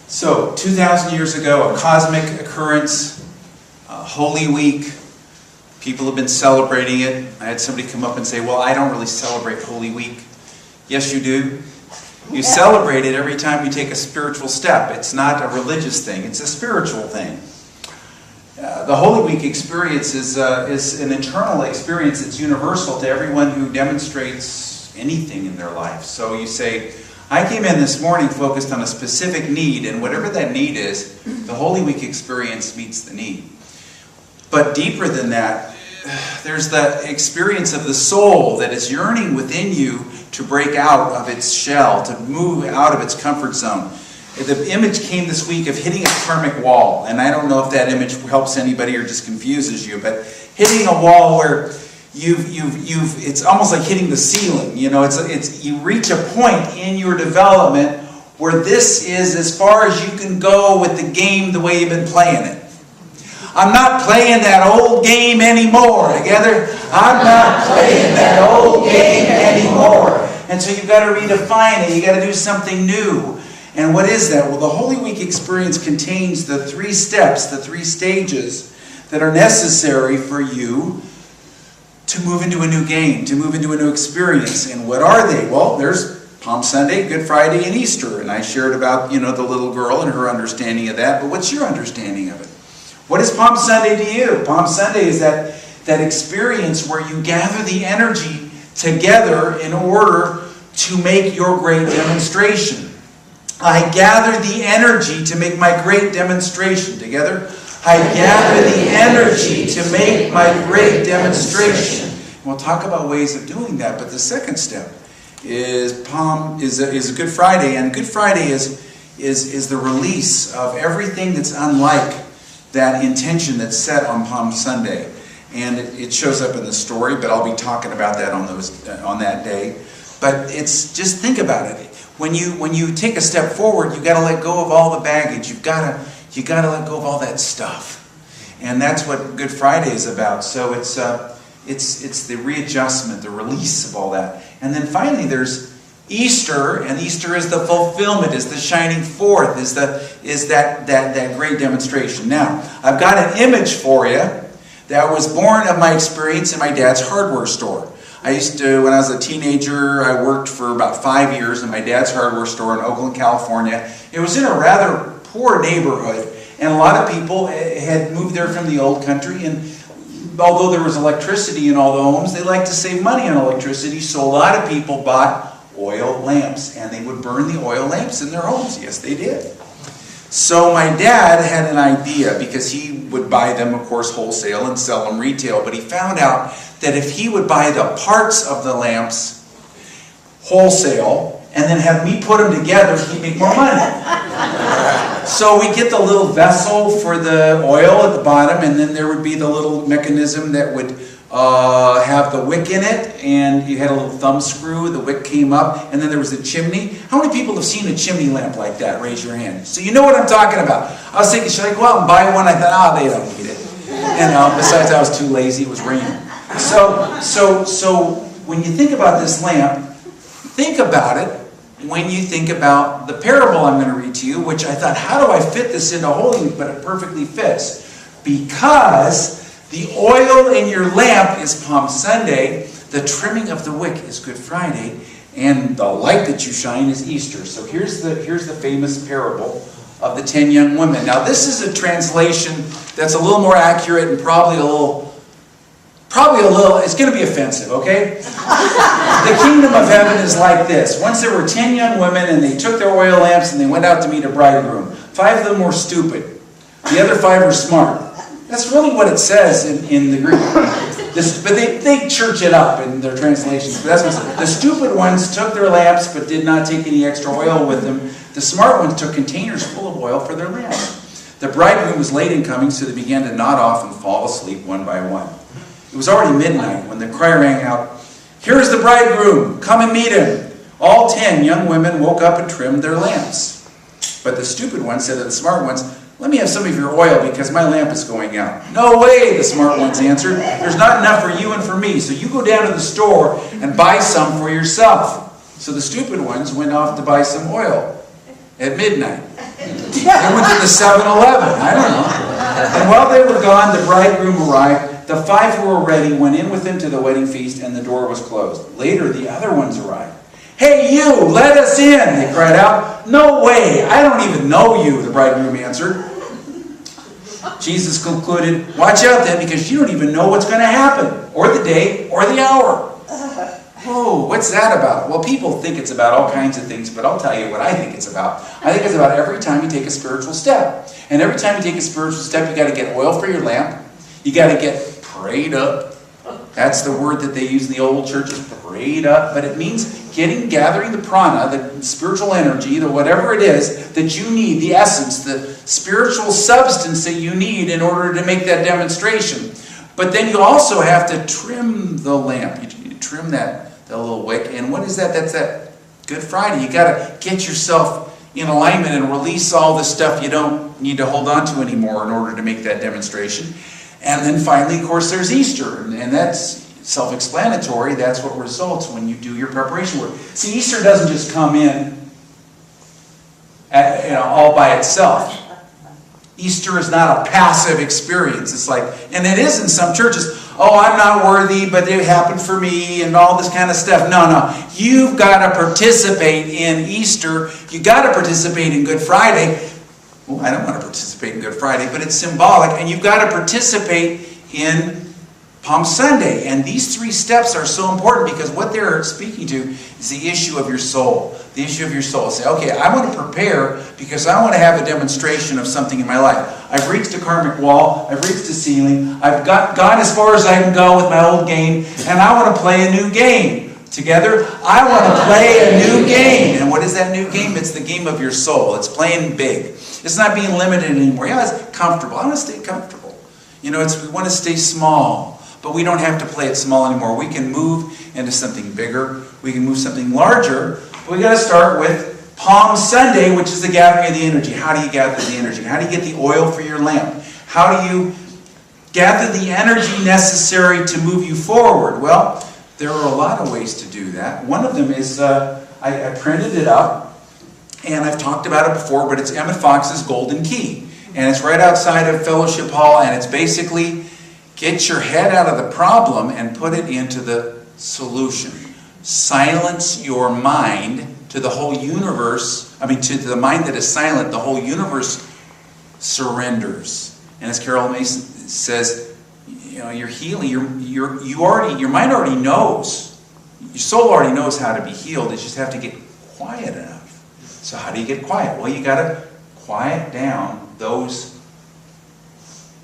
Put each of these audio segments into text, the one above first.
So, 2,000 years ago, a cosmic occurrence, Holy Week. People have been celebrating it. I had somebody come up and say, well, I don't really celebrate Holy Week. Yes, you do. You celebrate it every time you take a spiritual step. It's not a religious thing. It's a spiritual thing. The Holy Week experience is an internal experience that's universal to everyone who demonstrates anything in their life. So you say, I came in this morning focused on a specific need, and whatever that need is, the Holy Week experience meets the need. But deeper than that, there's the experience of the soul that is yearning within you to break out of its shell, to move out of its comfort zone. The image came this week of hitting a karmic wall, and I don't know if that image helps anybody or just confuses you, but hitting a wall where it's almost like hitting the ceiling. You know, you reach a point in your development where this is as far as you can go with the game the way you've been playing it. I'm not playing that old game anymore. Together, I'm not playing that old game anymore. And so you've got to redefine it. You've got to do something new. And what is that? Well, the Holy Week experience contains the 3 steps, the 3 stages that are necessary for you to move into a new game, to move into a new experience. And what are they? Well, there's Palm Sunday, Good Friday, and Easter. And I shared about, the little girl and her understanding of that. But what's your understanding of it? What is Palm Sunday to you? Palm Sunday is that experience where you gather the energy together in order to make your great demonstration. I gather the energy to make my great demonstration. Together, I gather the energy to make my great demonstration. And we'll talk about ways of doing that. But the second step is a Good Friday, and Good Friday is the release of everything that's unlike that intention that's set on Palm Sunday. And it shows up in the story, but I'll be talking about that on that day. But it's just think about it. When you take a step forward, you've got to let go of all the baggage. You've got to let go of all that stuff. And that's what Good Friday is about. So it's the readjustment, the release of all that. And then finally there's Easter, and Easter is the fulfillment, is the shining forth, is that great demonstration. Now, I've got an image for you that was born of my experience in my dad's hardware store. When I was a teenager, I worked for about 5 years in my dad's hardware store in Oakland, California. It was in a rather poor neighborhood, and a lot of people had moved there from the old country, and although there was electricity in all the homes, they liked to save money on electricity, so a lot of people bought oil lamps, and they would burn the oil lamps in their homes. Yes, they did. So my dad had an idea, because he would buy them, of course, wholesale and sell them retail, but he found out that if he would buy the parts of the lamps wholesale and then have me put them together, he'd make more money. So we get the little vessel for the oil at the bottom, and then there would be the little mechanism that would have the wick in it, and you had a little thumb screw, the wick came up, and then there was a chimney. How many people have seen a chimney lamp like that? Raise your hand. So you know what I'm talking about. I was thinking, should I go out and buy one? I thought, they don't need it. Besides I was too lazy, it was raining. So when you think about this lamp, think about it when you think about the parable I'm going to read to you, which I thought, how do I fit this into Holy Week? But it perfectly fits. Because the oil in your lamp is Palm Sunday, the trimming of the wick is Good Friday, and the light that you shine is Easter. So here's the famous parable of the 10 young women. Now this is a translation that's a little more accurate and probably a little, it's going to be offensive, okay? The kingdom of heaven is like this. Once there were 10 young women, and they took their oil lamps and they went out to meet a bridegroom. 5 of them were stupid. The other 5 were smart. That's really what it says in the Greek. But they church it up in their translations. But that's what it says. The stupid ones took their lamps but did not take any extra oil with them. The smart ones took containers full of oil for their lamps. The bridegroom was late in coming, so they began to nod off and fall asleep one by one. It was already midnight when the cry rang out, "Here is the bridegroom, come and meet him." All 10 young women woke up and trimmed their lamps. But the stupid ones said to the smart ones, "Let me have some of your oil because my lamp is going out." "No way," the smart ones answered. "There's not enough for you and for me, so you go down to the store and buy some for yourself." So the stupid ones went off to buy some oil at midnight. They went to the 7-Eleven. I don't know. And while they were gone, the bridegroom arrived. The 5 who were ready went in with him to the wedding feast, and the door was closed. Later, the other ones arrived. "Hey, you, let us in," they cried out. "No way, I don't even know you," the bridegroom answered. Jesus concluded, "Watch out then, because you don't even know what's going to happen, or the day, or the hour." Whoa, what's that about? Well, people think it's about all kinds of things, but I'll tell you what I think it's about. I think it's about every time you take a spiritual step. And every time you take a spiritual step, you got to get oil for your lamp. You got to get prayed up. That's the word that they use in the old churches, prayed up. But it means gathering the prana, the spiritual energy, the whatever it is that you need, the essence, the spiritual substance that you need in order to make that demonstration. But then you also have to trim the lamp. You trim that little wick. And what is that? That's that Good Friday. You got to get yourself in alignment and release all the stuff you don't need to hold on to anymore in order to make that demonstration. And then finally, of course, there's Easter. And that's self-explanatory. That's what results when you do your preparation work. See, Easter doesn't just come in all by itself. Easter is not a passive experience. It's like, and it is in some churches, "Oh, I'm not worthy, but it happened for me," and all this kind of stuff. No. You've got to participate in Easter. You've got to participate in Good Friday. Well, I don't want to participate in Good Friday, but it's symbolic. And you've got to participate in Palm Sunday. And these 3 steps are so important because what they're speaking to is the issue of your soul. The issue of your soul. Say, okay, I want to prepare because I want to have a demonstration of something in my life. I've reached a karmic wall. I've reached a ceiling. I've gone as far as I can go with my old game. And I want to play a new game. Together, I want to play a new game. And what is that new game? It's the game of your soul. It's playing big. It's not being limited anymore. Yeah, it's comfortable. I want to stay comfortable. We want to stay small. But we don't have to play it small anymore. We can move into something bigger. We can move something larger. But we got to start with Palm Sunday, which is the gathering of the energy. How do you gather the energy? How do you get the oil for your lamp? How do you gather the energy necessary to move you forward? Well, there are a lot of ways to do that. One of them is, I printed it up, and I've talked about it before, but it's Emmett Fox's Golden Key. And it's right outside of Fellowship Hall, and it's basically, get your head out of the problem and put it into the solution. Silence your mind to the whole universe. To the mind that is silent, the whole universe surrenders. And as Carol Mason says, you're healing. Your mind already knows. Your soul already knows how to be healed. You just have to get quiet enough. So how do you get quiet? Well, you got to quiet down those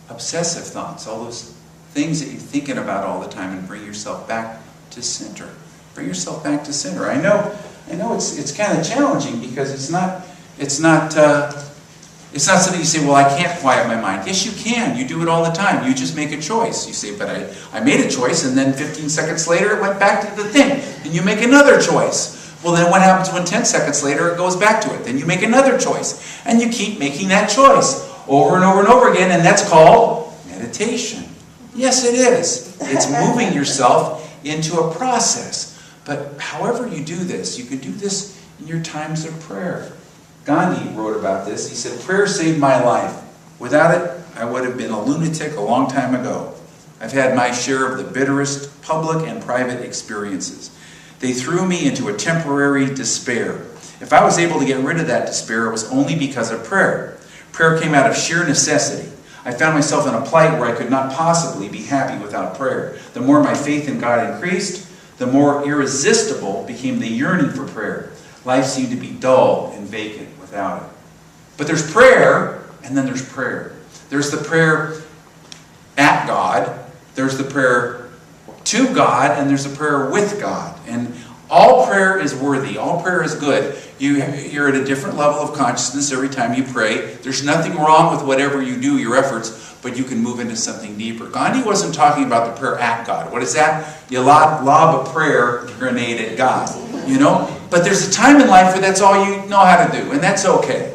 obsessive thoughts, all those things that you're thinking about all the time, and bring yourself back to center. Bring yourself back to center. I know it's kind of challenging because it's not something you say, well, I can't quiet my mind. Yes, you can. You do it all the time. You just make a choice. You say, but I made a choice, and then 15 seconds later it went back to the thing. And you make another choice. Well, then what happens when 10 seconds later it goes back to it? Then you make another choice. And you keep making that choice over and over and over again, and that's called meditation. Yes, it is. It's moving yourself into a process. But however you do this, you can do this in your times of prayer. Gandhi wrote about this. He said, "Prayer saved my life. Without it, I would have been a lunatic a long time ago. I've had my share of the bitterest public and private experiences. They threw me into a temporary despair. If I was able to get rid of that despair, it was only because of prayer. Prayer came out of sheer necessity. I found myself in a plight where I could not possibly be happy without prayer. The more my faith in God increased, the more irresistible became the yearning for prayer. Life seemed to be dull and vacant without it." But there's prayer, and then there's prayer. There's the prayer at God, there's the prayer to God, and there's the prayer with God. And all prayer is worthy. All prayer is good. You're at a different level of consciousness every time you pray. There's nothing wrong with whatever you do, your efforts, but you can move into something deeper. Gandhi wasn't talking about the prayer at God. What is that? You lob a prayer grenade at God. But there's a time in life where that's all you know how to do, and that's okay.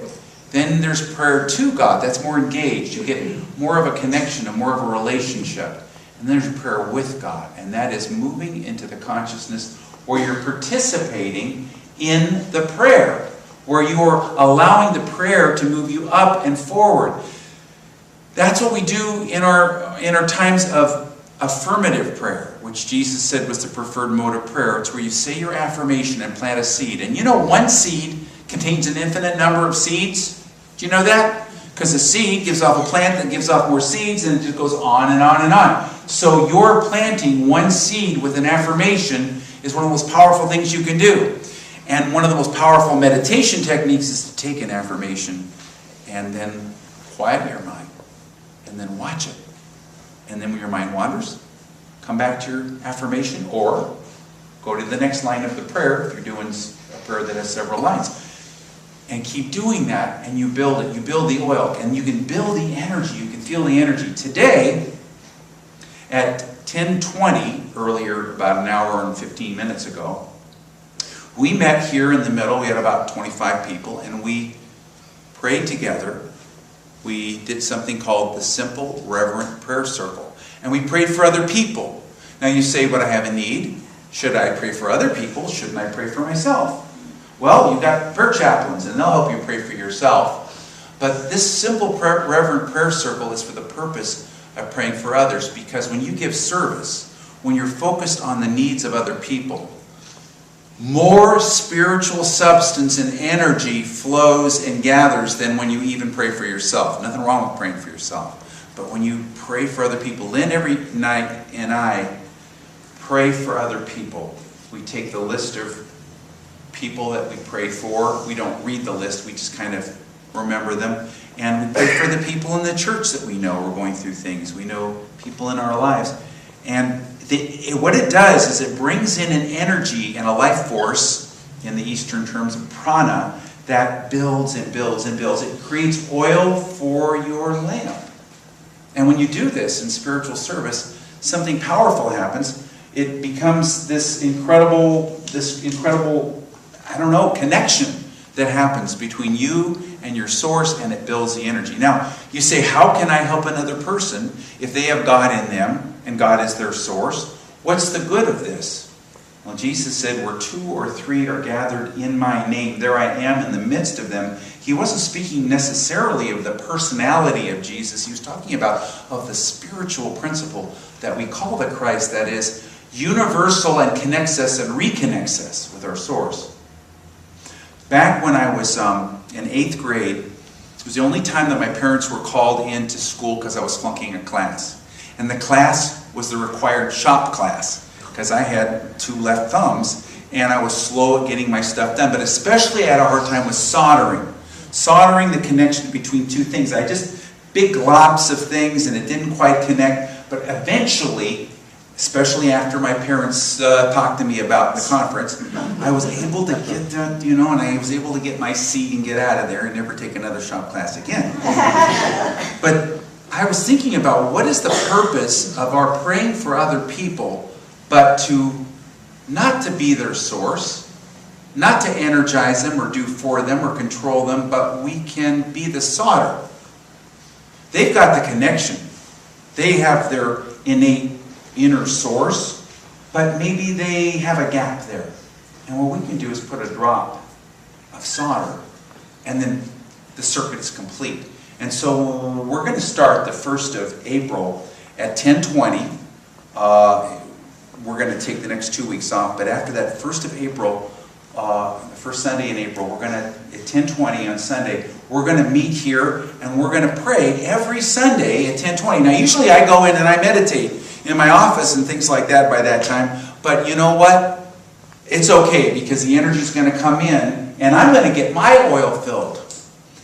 Then there's prayer to God. That's more engaged. You get more of a connection, more of a relationship. And then there's prayer with God, and that is moving into the consciousness where you're participating in the prayer. where you are allowing the prayer to move you up and forward. That's what we do in our times of affirmative prayer, which Jesus said was the preferred mode of prayer. It's where you say your affirmation and plant a seed. And you know, one seed contains an infinite number of seeds. Do you know that? Because a seed gives off a plant that gives off more seeds, and it just goes on and on and on. So you're planting one seed with an affirmation is one of the most powerful things you can do. And one of the most powerful meditation techniques is to take an affirmation and then quiet your mind and then watch it. And then when your mind wanders, come back to your affirmation or go to the next line of the prayer if you're doing a prayer that has several lines. And keep doing that, and you build it. You build the oil, and you can build the energy. You can feel the energy. Today, at 10:20, earlier, about an hour and 15 minutes ago, we met here in the middle. We had about 25 people, and we prayed together. We did something called the Simple Reverent Prayer Circle. And we prayed for other people. Now you say, but I have a need. Should I pray for other people? Shouldn't I pray for myself? Well, you've got prayer chaplains, and they'll help you pray for yourself. But this Simple Reverent Prayer Circle is for the purpose of praying for others. Because when you give service, when you're focused on the needs of other people, more spiritual substance and energy flows and gathers than when you even pray for yourself. Nothing wrong with praying for yourself. But when you pray for other people, Lynn every night and I pray for other people. We take the list of people that we pray for. We don't read the list. We just kind of remember them. And we pray for the people in the church that we know are going through things. We know people in our lives. And what it does is it brings in an energy and a life force, in the Eastern terms of prana, that builds and builds and builds. It creates oil for your lamp. And when you do this in spiritual service, something powerful happens. It becomes this incredible, connection that happens between you and your source, and it builds the energy. Now, you say, how can I help another person if they have God in them and God is their source? What's the good of this? Well, Jesus said, where 2 or 3 are gathered in my name, there I am in the midst of them. He wasn't speaking necessarily of the personality of Jesus. He was talking about of the spiritual principle that we call the Christ, that is universal and connects us and reconnects us with our source. Back when I was in 8th grade, it was the only time that my parents were called into school because I was flunking a class. And the class was the required shop class because I had 2 left thumbs and I was slow at getting my stuff done. But especially I had a hard time with soldering. Soldering the connection between 2 things. I just big globs of things and it didn't quite connect. But eventually, especially after my parents talked to me about the conference, I was able to get that, and I was able to get my seat and get out of there and never take another shop class again. But I was thinking about what is the purpose of our praying for other people, but not to be their source, not to energize them or do for them or control them, but we can be the solder. They've got the connection. They have their innate inner source, but maybe they have a gap there. And what we can do is put a drop of solder, and then the circuit is complete. And so we're going to start the 1st of April at 10:20. We're going to take the next 2 weeks off, but after that 1st of April, the first Sunday in April, we're going to, at 10:20 on Sunday, we're going to meet here and we're going to pray every Sunday at 10:20. Now usually I go in and I meditate in my office and things like that by that time. But you know what? It's okay because the energy is going to come in and I'm going to get my oil filled.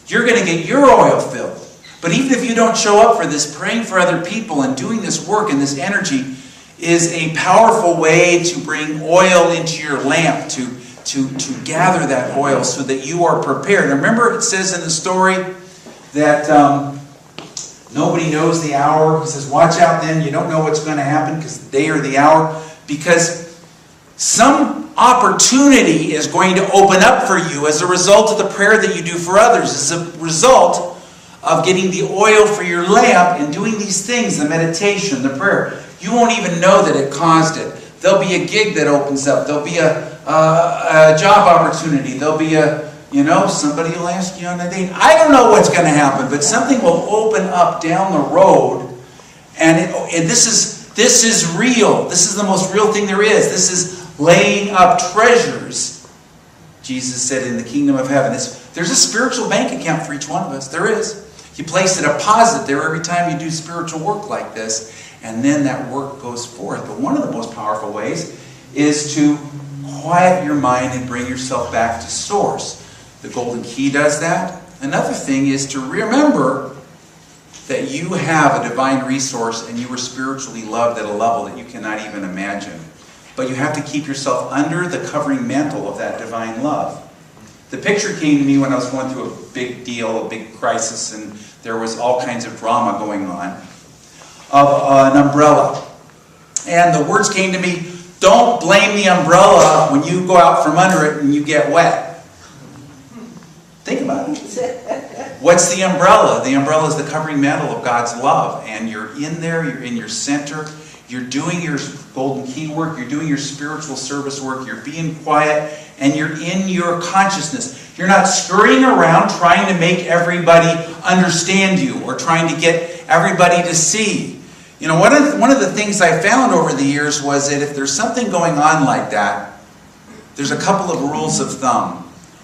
You're going to get your oil filled. But even if you don't show up for this, praying for other people and doing this work and this energy is a powerful way to bring oil into your lamp, to gather that oil so that you are prepared. Remember it says in the story that nobody knows the hour. He says, watch out then. You don't know what's going to happen because the day or the hour. Because some opportunity is going to open up for you as a result of the prayer that you do for others. As a result of getting the oil for your lamp and doing these things, the meditation, the prayer. You won't even know that it caused it. There'll be a gig that opens up. There'll be a job opportunity. There'll be a You know, somebody will ask you on a date. I don't know what's going to happen, but something will open up down the road, and this is real. This is the most real thing there is. This is laying up treasures. Jesus said in the kingdom of heaven, there's a spiritual bank account for each one of us. There is. You place a deposit there every time you do spiritual work like this, and then that work goes forth. But one of the most powerful ways is to quiet your mind and bring yourself back to source. The golden key does that. Another thing is to remember that you have a divine resource and you were spiritually loved at a level that you cannot even imagine. But you have to keep yourself under the covering mantle of that divine love. The picture came to me when I was going through a big deal, a big crisis, and there was all kinds of drama going on, of an umbrella. And the words came to me, don't blame the umbrella when you go out from under it and you get wet. Think about it. What's the umbrella? The umbrella is the covering mantle of God's love. And you're in there, you're in your center, you're doing your golden key work, you're doing your spiritual service work, you're being quiet, and you're in your consciousness. You're not scurrying around trying to make everybody understand you or trying to get everybody to see. You know, one of the things I found over the years was that if there's something going on like that, there's a couple of rules of thumb.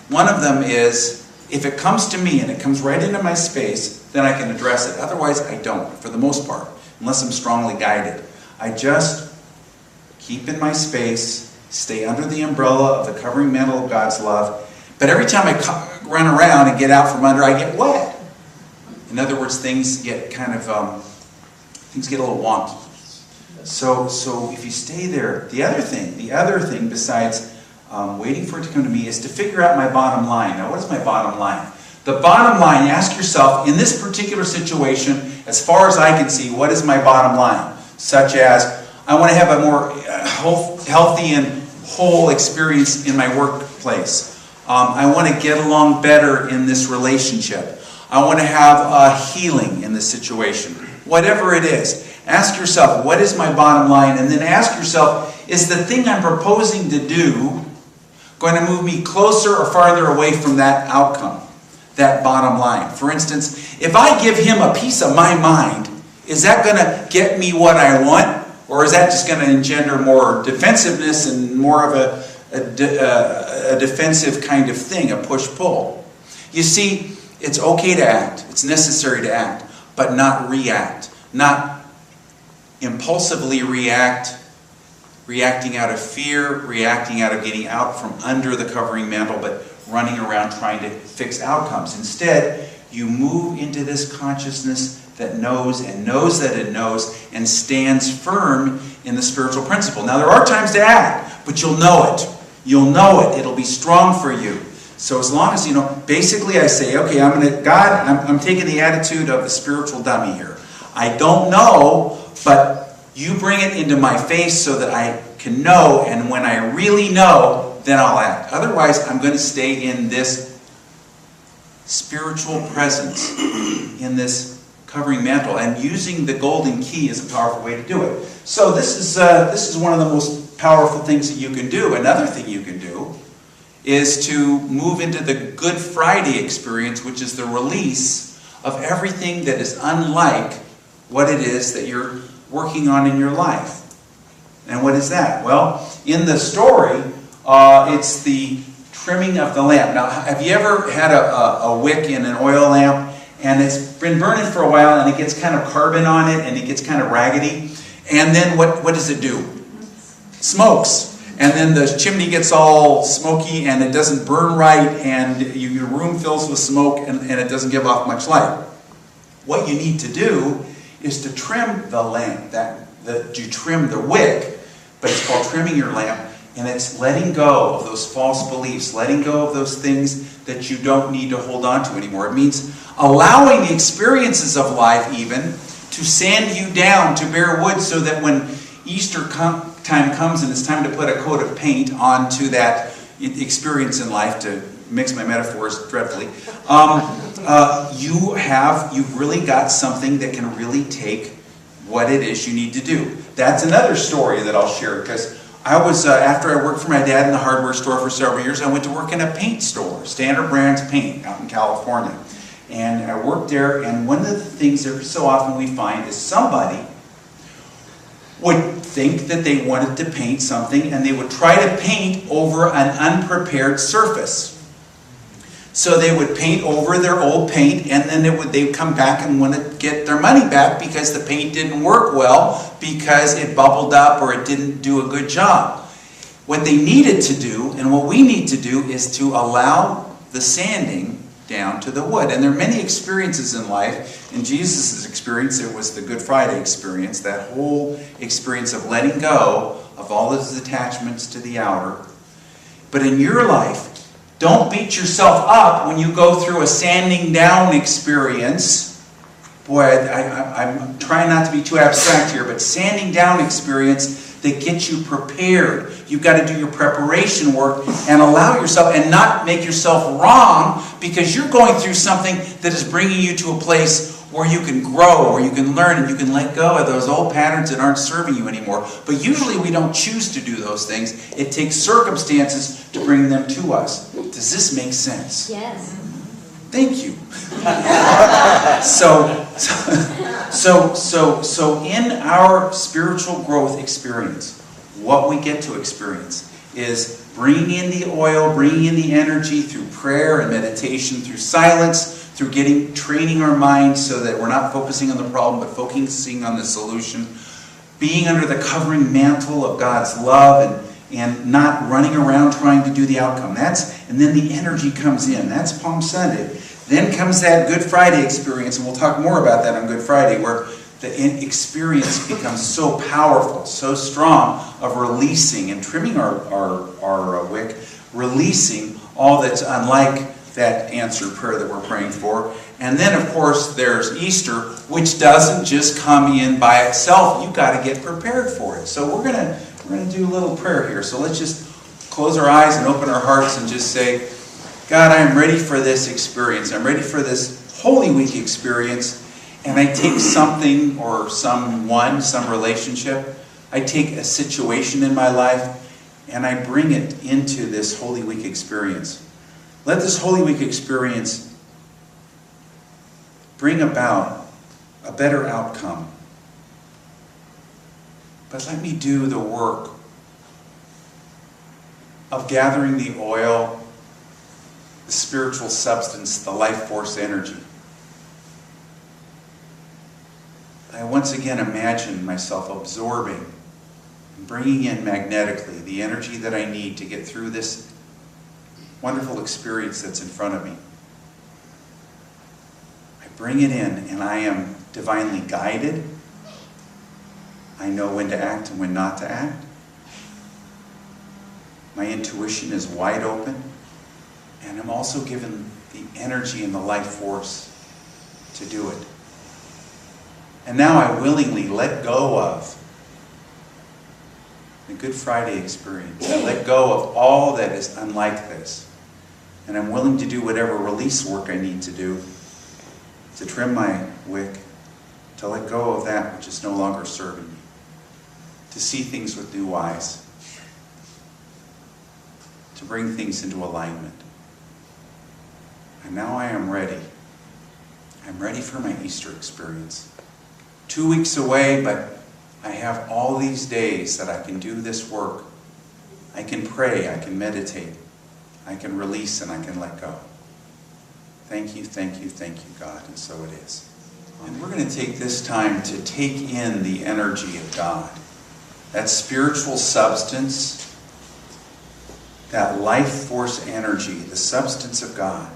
One of them is, if it comes to me and it comes right into my space, then I can address it. Otherwise, I don't, for the most part, unless I'm strongly guided. I just keep in my space, stay under the umbrella of the covering mantle of God's love. But every time I run around and get out from under, I get wet. In other words, things get kind of, things get a little wonky. So if you stay there, the other thing besides waiting for it to come to me is to figure out my bottom line. Now, what is my bottom line? The bottom line, ask yourself, in this particular situation, as far as I can see, what is my bottom line? Such as, I want to have a more healthy and whole experience in my workplace. I want to get along better in this relationship. I want to have a healing in this situation. Whatever it is, ask yourself, what is my bottom line? And then ask yourself, is the thing I'm proposing to do going to move me closer or farther away from that outcome, that bottom line? For instance, if I give him a piece of my mind, is that going to get me what I want? Or is that just going to engender more defensiveness and more of a defensive kind of thing, a push-pull? You see, it's okay to act. It's necessary to act, but not react. Not impulsively react, reacting out of fear, reacting out of getting out from under the covering mantle, but running around trying to fix outcomes. Instead, you move into this consciousness that knows and knows that it knows and stands firm in the spiritual principle. Now, there are times to act, but you'll know it. You'll know it. It'll be strong for you. So as long as, basically I say, okay, I'm taking the attitude of the spiritual dummy here. I don't know, but you bring it into my face so that I can know, and when I really know, then I'll act. Otherwise, I'm going to stay in this spiritual presence, in this covering mantle, and using the golden key is a powerful way to do it. So this is one of the most powerful things that you can do. Another thing you can do is to move into the Good Friday experience, which is the release of everything that is unlike what it is that you're working on in your life. And what is that? Well, in the story, it's the trimming of the lamp. Now, have you ever had a wick in an oil lamp, and it's been burning for a while, and it gets kind of carbon on it, and it gets kind of raggedy? And then what does it do? It smokes. And then the chimney gets all smoky, and it doesn't burn right, and your room fills with smoke, and it doesn't give off much light. What you need to do is to trim the lamp. You trim the wick, but it's called trimming your lamp, and it's letting go of those false beliefs, letting go of those things that you don't need to hold on to anymore. It means allowing the experiences of life even to sand you down to bare wood, so that when Easter time comes and it's time to put a coat of paint onto that experience in life, to mix my metaphors dreadfully, you've really got something that can really take what it is you need to do. That's another story that I'll share, because I was, after I worked for my dad in the hardware store for several years, I went to work in a paint store, Standard Brands Paint, out in California. And I worked there, and one of the things that so often we find is somebody would think that they wanted to paint something, and they would try to paint over an unprepared surface. So they would paint over their old paint, and then they would come back and want to get their money back because the paint didn't work well, because it bubbled up or it didn't do a good job. What they needed to do, and what we need to do, is to allow the sanding down to the wood. And there are many experiences in life. In Jesus' experience, it was the Good Friday experience, that whole experience of letting go of all those attachments to the outer. But in your life, don't beat yourself up when you go through a sanding down experience. Boy, I'm trying not to be too abstract here, but sanding down experience that gets you prepared. You've got to do your preparation work and allow yourself, and not make yourself wrong, because you're going through something that is bringing you to a place where you can grow, where you can learn, and you can let go of those old patterns that aren't serving you anymore. But usually we don't choose to do those things. It takes circumstances to bring them to us. Does this make sense? Yes. Thank you. So in our spiritual growth experience, what we get to experience is bringing in the oil, bringing in the energy through prayer and meditation, through silence, through training our minds so that we're not focusing on the problem but focusing on the solution, being under the covering mantle of God's love, and not running around trying to do the outcome. And then the energy comes in. That's Palm Sunday. Then comes that Good Friday experience, and we'll talk more about that on Good Friday, where the experience becomes so powerful, so strong, of releasing and trimming our wick, releasing all that's unlike that answered prayer that we're praying for. And then, of course, there's Easter, which doesn't just come in by itself. You've got to get prepared for it. So we're gonna do a little prayer here. So let's just close our eyes and open our hearts and just say, God, I am ready for this experience. I'm ready for this Holy Week experience. And I take something or someone, some relationship, I take a situation in my life, and I bring it into this Holy Week experience. Let this Holy Week experience bring about a better outcome. But let me do the work of gathering the oil, the spiritual substance, the life force energy. I once again imagine myself absorbing and bringing in magnetically the energy that I need to get through this wonderful experience that's in front of me. I bring it in, and I am divinely guided. I know when to act and when not to act. My intuition is wide open, and I'm also given the energy and the life force to do it. And now I willingly let go of the Good Friday experience. I let go of all that is unlike this. And I'm willing to do whatever release work I need to do to trim my wick, to let go of that which is no longer serving me, to see things with new eyes, to bring things into alignment. And now I am ready. I'm ready for my Easter experience. 2 weeks away, but I have all these days that I can do this work. I can pray, I can meditate, I can release, and I can let go. Thank you, thank you, thank you, God, and so it is. And we're going to take this time to take in the energy of God, that spiritual substance, that life force energy, the substance of God,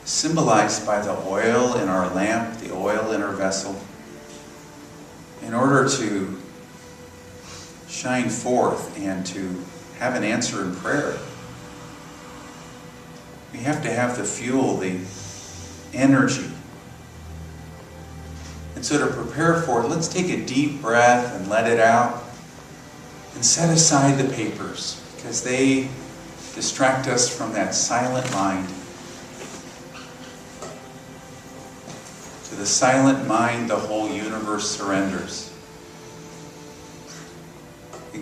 symbolized by the oil in our lamp, the oil in our vessel, in order to shine forth and to have an answer in prayer. We have to have the fuel, the energy. And so to prepare for it, let's take a deep breath and let it out, and set aside the papers, because they distract us from that silent mind. To the silent mind, the whole universe surrenders.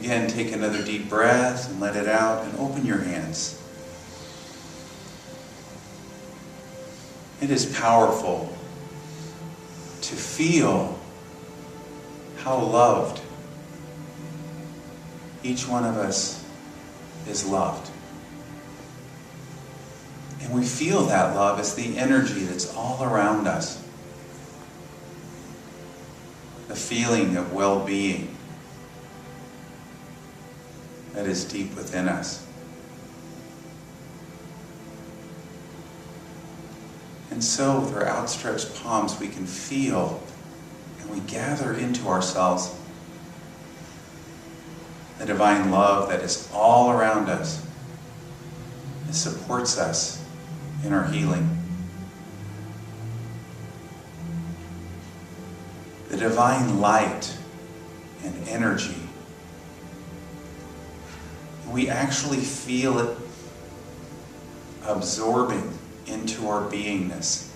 Again, take another deep breath and let it out and open your hands. It is powerful to feel how loved each one of us is loved. And we feel that love as the energy that's all around us. The feeling of well-being that is deep within us. And so, with our outstretched palms, we can feel and we gather into ourselves the divine love that is all around us. It supports us in our healing. The divine light and energy. We actually feel it absorbing into our beingness,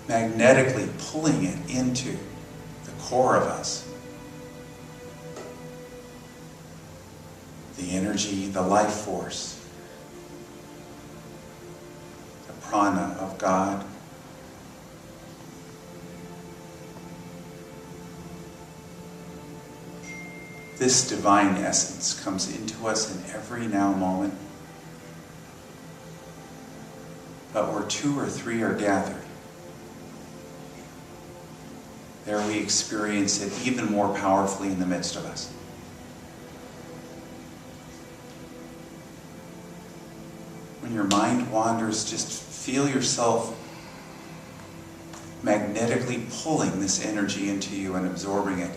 magnetically pulling it into the core of us. The energy, the life force, the prana of God. This divine essence comes into us in every now moment. But where 2 or 3 are gathered, there we experience it even more powerfully in the midst of us. When your mind wanders, just feel yourself magnetically pulling this energy into you and absorbing it.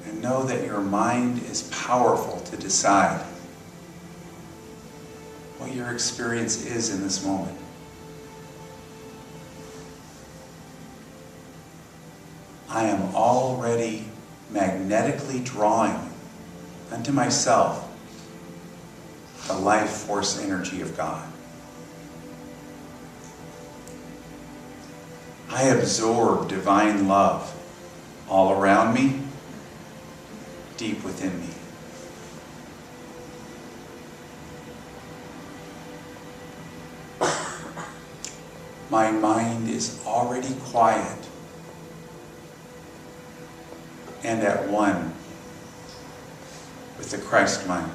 And know that your mind is powerful to decide what your experience is in this moment. I am already magnetically drawing unto myself the life force energy of God. I absorb divine love all around me, deep within me. My mind is already quiet and at one with the Christ mind.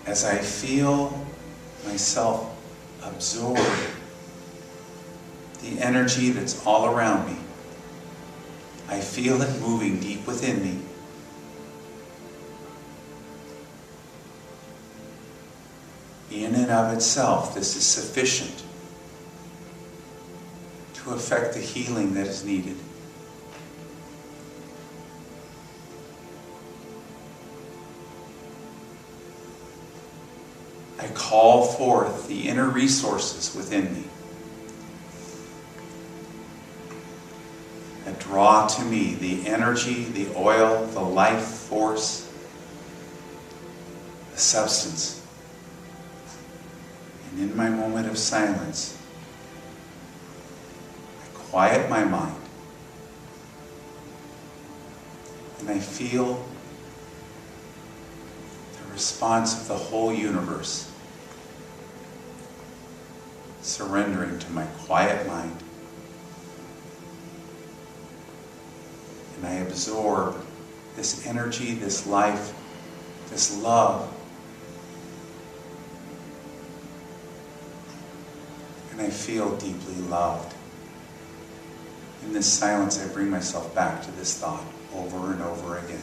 As I feel myself absorb the energy that's all around me, I feel it moving deep within me. In and of itself, this is sufficient to effect the healing that is needed. I call forth the inner resources within me that draw to me the energy, the oil, the life force, the substance. And in my moment of silence, I quiet my mind and I feel the response of the whole universe surrendering to my quiet mind. And I absorb this energy, this life, this love. And I feel deeply loved. In this silence, I bring myself back to this thought over and over again.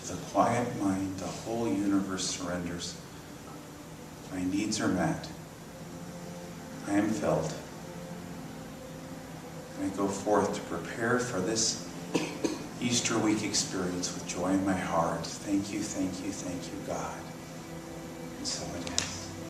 With a quiet mind, the whole universe surrenders. My needs are met. I am filled. And I go forth to prepare for this Easter week experience with joy in my heart. Thank you, thank you, thank you, God. And so it is.